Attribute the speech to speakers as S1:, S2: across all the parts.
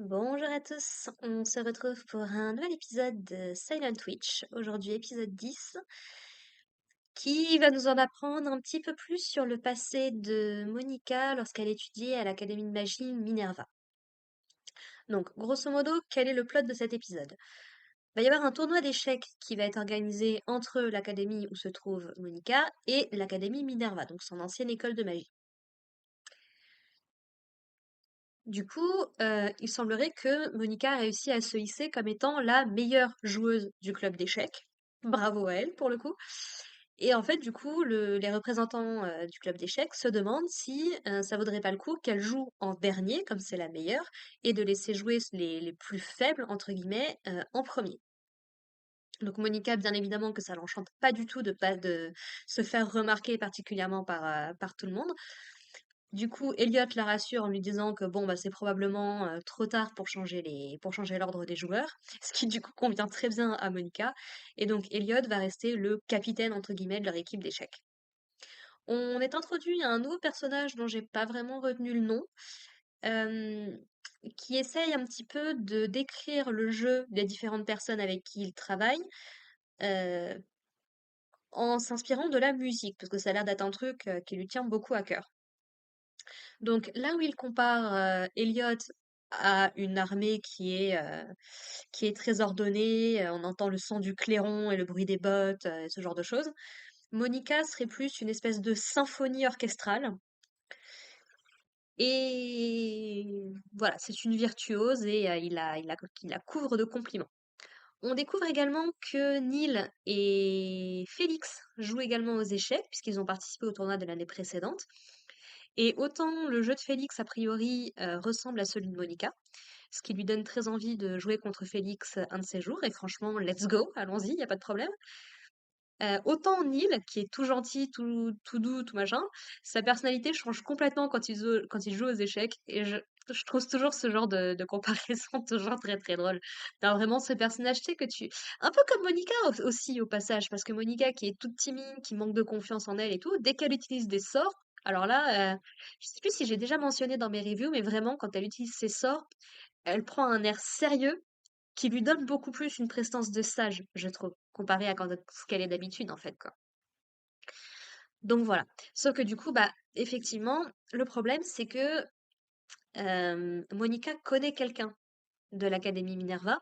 S1: Bonjour à tous, on se retrouve pour un nouvel épisode de Silent Witch, aujourd'hui épisode 10, qui va nous en apprendre un petit peu plus sur le passé de Monica lorsqu'elle étudiait à l'Académie de magie Minerva. Donc, grosso modo, quel est le plot de cet épisode? Il va y avoir un tournoi d'échecs qui va être organisé entre l'Académie où se trouve Monica et l'Académie Minerva, donc son ancienne école de magie. Du coup, il semblerait que Monica a réussi à se hisser comme étant la meilleure joueuse du club d'échecs. Bravo à elle, pour le coup. Et en fait, du coup, les représentants du club d'échecs se demandent si ça vaudrait pas le coup qu'elle joue en dernier, comme c'est la meilleure, et de laisser jouer les plus faibles, entre guillemets, en premier. Donc Monica, bien évidemment que ça l'enchante pas du tout de pas de se faire remarquer particulièrement par tout le monde. Du coup, Elliot la rassure en lui disant que bon, bah, c'est probablement trop tard pour changer l'ordre des joueurs, ce qui du coup convient très bien à Monica. Et donc Elliot va rester le capitaine entre guillemets de leur équipe d'échecs. On est introduit à un nouveau personnage dont j'ai pas vraiment retenu le nom, euh, qui essaye un petit peu de décrire le jeu des différentes personnes avec qui il travaille, euh, en s'inspirant de la musique, parce que ça a l'air d'être un truc qui lui tient beaucoup à cœur. Donc là où il compare Elliot à une armée qui est très ordonnée, on entend le son du clairon et le bruit des bottes, ce genre de choses. Monica serait plus une espèce de symphonie orchestrale. Et voilà, c'est une virtuose et il la couvre de compliments. On découvre également que Neil et Félix jouent également aux échecs, puisqu'ils ont participé au tournoi de l'année précédente. Et autant le jeu de Félix, a priori, ressemble à celui de Monica, ce qui lui donne très envie de jouer contre Félix un de ces jours, et franchement, let's go, allons-y, y a pas de problème. Autant Neil, qui est tout gentil, tout doux, tout machin, sa personnalité change complètement quand il joue aux échecs, et je trouve toujours ce genre de comparaison toujours très très drôle. T'as vraiment ce personnage, tu sais, que tu... Un peu comme Monica aussi, au passage, parce que Monica, qui est toute timide, qui manque de confiance en elle et tout, dès qu'elle utilise des sorts, alors là, je sais plus si j'ai déjà mentionné dans mes reviews, mais vraiment, quand elle utilise ses sorts, elle prend un air sérieux qui lui donne beaucoup plus une prestance de sage, je trouve, comparé à ce qu'elle est d'habitude, en fait, quoi. Donc voilà. Sauf que du coup, bah, effectivement, le problème, c'est que Monica connaît quelqu'un de l'Académie Minerva,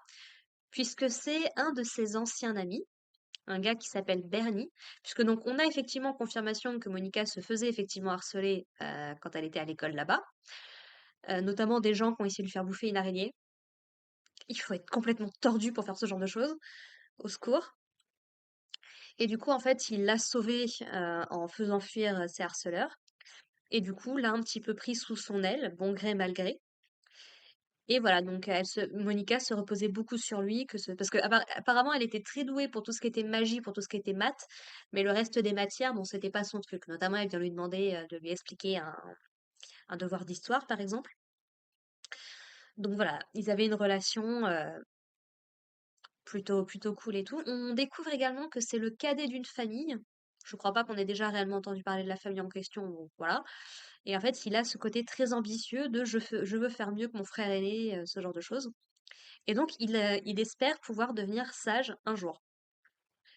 S1: puisque c'est un de ses anciens amis, un gars qui s'appelle Bernie, puisque donc on a effectivement confirmation que Monica se faisait effectivement harceler quand elle était à l'école là-bas, notamment des gens qui ont essayé de lui faire bouffer une araignée. Il faut être complètement tordu pour faire ce genre de choses. Au secours. Et du coup, en fait, il l'a sauvée en faisant fuir ses harceleurs. Et du coup, l'a un petit peu pris sous son aile, bon gré mal gré. Et voilà, donc Monica se reposait beaucoup sur lui, parce que apparemment elle était très douée pour tout ce qui était magie, pour tout ce qui était maths, mais le reste des matières, bon, c'était pas son truc. Notamment, elle vient lui demander de lui expliquer un devoir d'histoire, par exemple. Donc voilà, ils avaient une relation plutôt cool et tout. On découvre également que c'est le cadet d'une famille. Je crois pas qu'on ait déjà réellement entendu parler de la famille en question, donc voilà. Et en fait, il a ce côté très ambitieux de je veux faire mieux que mon frère aîné, ce genre de choses. Et donc, il espère pouvoir devenir sage un jour.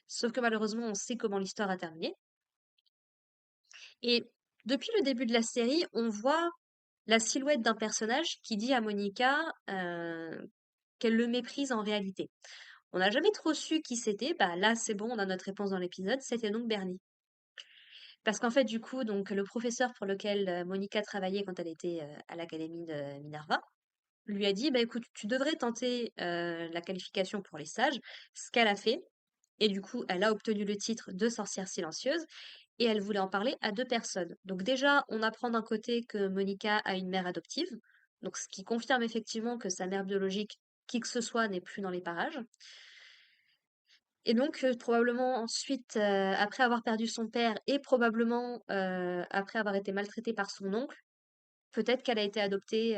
S1: Sauf que malheureusement, on sait comment l'histoire a terminé. Et depuis le début de la série, on voit la silhouette d'un personnage qui dit à Monica qu'elle le méprise en réalité. On n'a jamais trop su qui c'était. Bah là, c'est bon, on a notre réponse dans l'épisode. C'était donc Bernie. Parce qu'en fait, du coup, donc le professeur pour lequel Monica travaillait quand elle était à l'académie de Minerva lui a dit, bah écoute, tu devrais tenter la qualification pour les sages, ce qu'elle a fait. Et du coup, elle a obtenu le titre de sorcière silencieuse et elle voulait en parler à deux personnes. Donc déjà, on apprend d'un côté que Monica a une mère adoptive, donc ce qui confirme effectivement que sa mère biologique, qui que ce soit, n'est plus dans les parages. Et donc, probablement ensuite, après avoir perdu son père et probablement après avoir été maltraitée par son oncle, peut-être qu'elle a été adoptée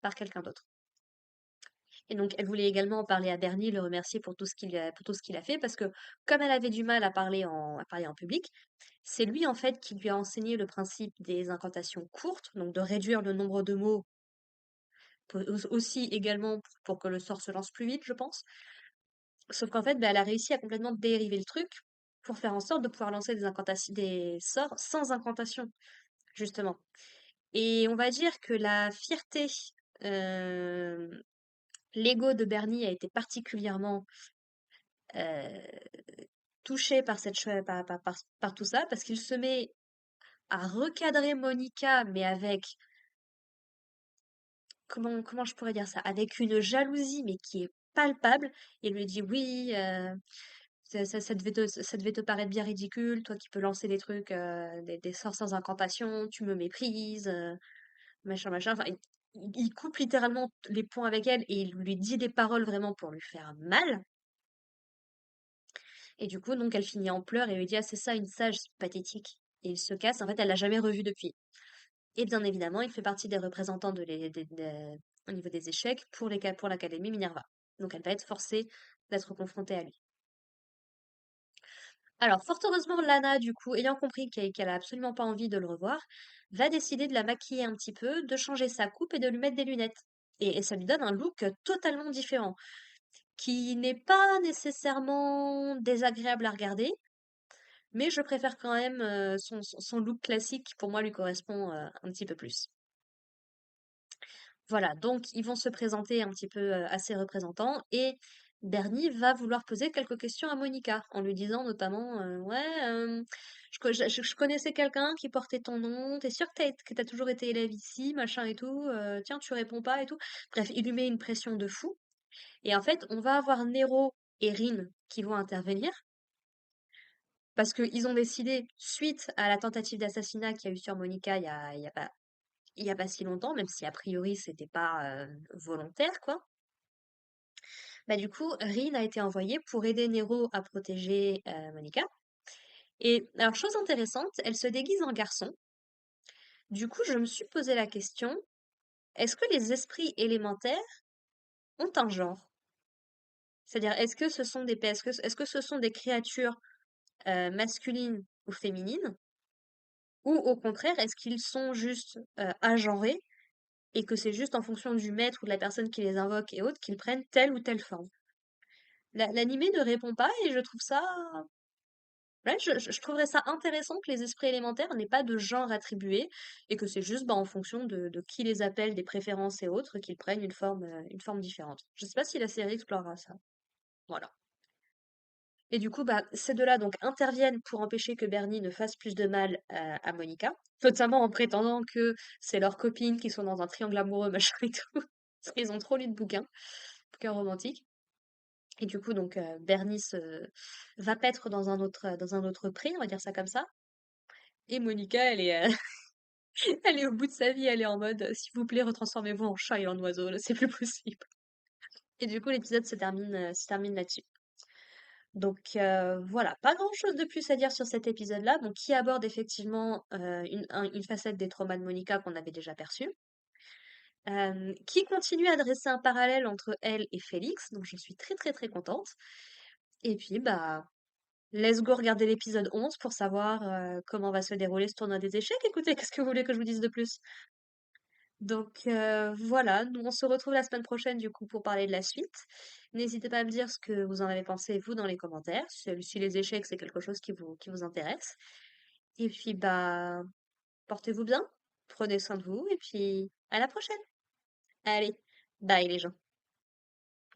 S1: par quelqu'un d'autre. Et donc, elle voulait également en parler à Bernie, le remercier pour pour tout ce qu'il a fait, parce que comme elle avait du mal à parler en public, c'est lui en fait qui lui a enseigné le principe des incantations courtes, donc de réduire le nombre de mots aussi également pour que le sort se lance plus vite, je pense. Sauf qu'en fait, bah, elle a réussi à complètement dériver le truc pour faire en sorte de pouvoir lancer des sorts sans incantation, justement. Et on va dire que la fierté, euh, l'ego de Bernie a été particulièrement euh, touché par par tout ça, parce qu'il se met à recadrer Monica, mais avec, comment je pourrais dire ça, avec une jalousie, mais qui est palpable. Il lui dit oui, ça devait te paraître bien ridicule, toi qui peux lancer des trucs, des sorts sans incantation, tu me méprises, machin, machin. Enfin, il coupe littéralement les points avec elle et il lui dit des paroles vraiment pour lui faire mal. Et du coup, donc, elle finit en pleurs et lui dit, ah, c'est ça, une sage pathétique. Et il se casse. En fait, elle l'a jamais revu depuis. Et bien évidemment, il fait partie des représentants au niveau des échecs pour l'Académie Minerva. Donc, elle va être forcée d'être confrontée à lui. Alors, fort heureusement, Lana, du coup, ayant compris qu'elle a absolument pas envie de le revoir, va décider de la maquiller un petit peu, de changer sa coupe et de lui mettre des lunettes. Et ça lui donne un look totalement différent, qui n'est pas nécessairement désagréable à regarder, mais je préfère quand même son look classique qui pour moi lui correspond un petit peu plus. Voilà, donc ils vont se présenter un petit peu à ses représentants et Bernie va vouloir poser quelques questions à Monica en lui disant notamment ouais, je connaissais quelqu'un qui portait ton nom, t'es sûr que t'as toujours été élève ici, machin et tout, tiens, tu réponds pas et tout. Bref, il lui met une pression de fou et en fait, on va avoir Nero et Rin qui vont intervenir parce qu'ils ont décidé, suite à la tentative d'assassinat qu'il y a eu sur Monica il y a pas si longtemps, même si a priori c'était pas volontaire, quoi. Bah du coup, Rin a été envoyée pour aider Nero à protéger Monica. Et alors, chose intéressante, elle se déguise en garçon. Du coup, je me suis posé la question, est-ce que les esprits élémentaires ont un genre? C'est-à-dire, est-ce que ce sont des créatures masculines ou féminines? Ou au contraire, est-ce qu'ils sont juste agenrés et que c'est juste en fonction du maître ou de la personne qui les invoque et autres qu'ils prennent telle ou telle forme? L'animé ne répond pas et je trouve ça. Ouais, je trouverais ça intéressant que les esprits élémentaires n'aient pas de genre attribué et que c'est juste bah, en fonction de qui les appelle, des préférences et autres, qu'ils prennent une forme différente. Je sais pas si la série explorera ça. Voilà. Et du coup, bah, ces deux-là donc interviennent pour empêcher que Bernie ne fasse plus de mal à Monica, notamment en prétendant que c'est leurs copines qui sont dans un triangle amoureux, machin et tout, parce qu'ils ont trop lu de bouquins romantiques. Et du coup, donc, Bernie va paître dans un autre pré, on va dire ça comme ça. Et Monica, elle est au bout de sa vie, elle est en mode, s'il vous plaît, retransformez-vous en chat et en oiseau, là, c'est plus possible. Et du coup, l'épisode se termine là-dessus. Donc voilà, pas grand-chose de plus à dire sur cet épisode-là, donc qui aborde effectivement une facette des traumas de Monica qu'on avait déjà perçue, qui continue à dresser un parallèle entre elle et Félix, donc je suis très très très contente. Et puis bah let's go regarder l'épisode 11 pour savoir comment va se dérouler ce tournoi des échecs. Écoutez, qu'est-ce que vous voulez que je vous dise de plus? Donc voilà, nous on se retrouve la semaine prochaine du coup pour parler de la suite. N'hésitez pas à me dire ce que vous en avez pensé vous dans les commentaires, si les échecs c'est quelque chose qui vous intéresse. Et puis bah portez-vous bien, prenez soin de vous et puis à la prochaine. Allez, bye les gens.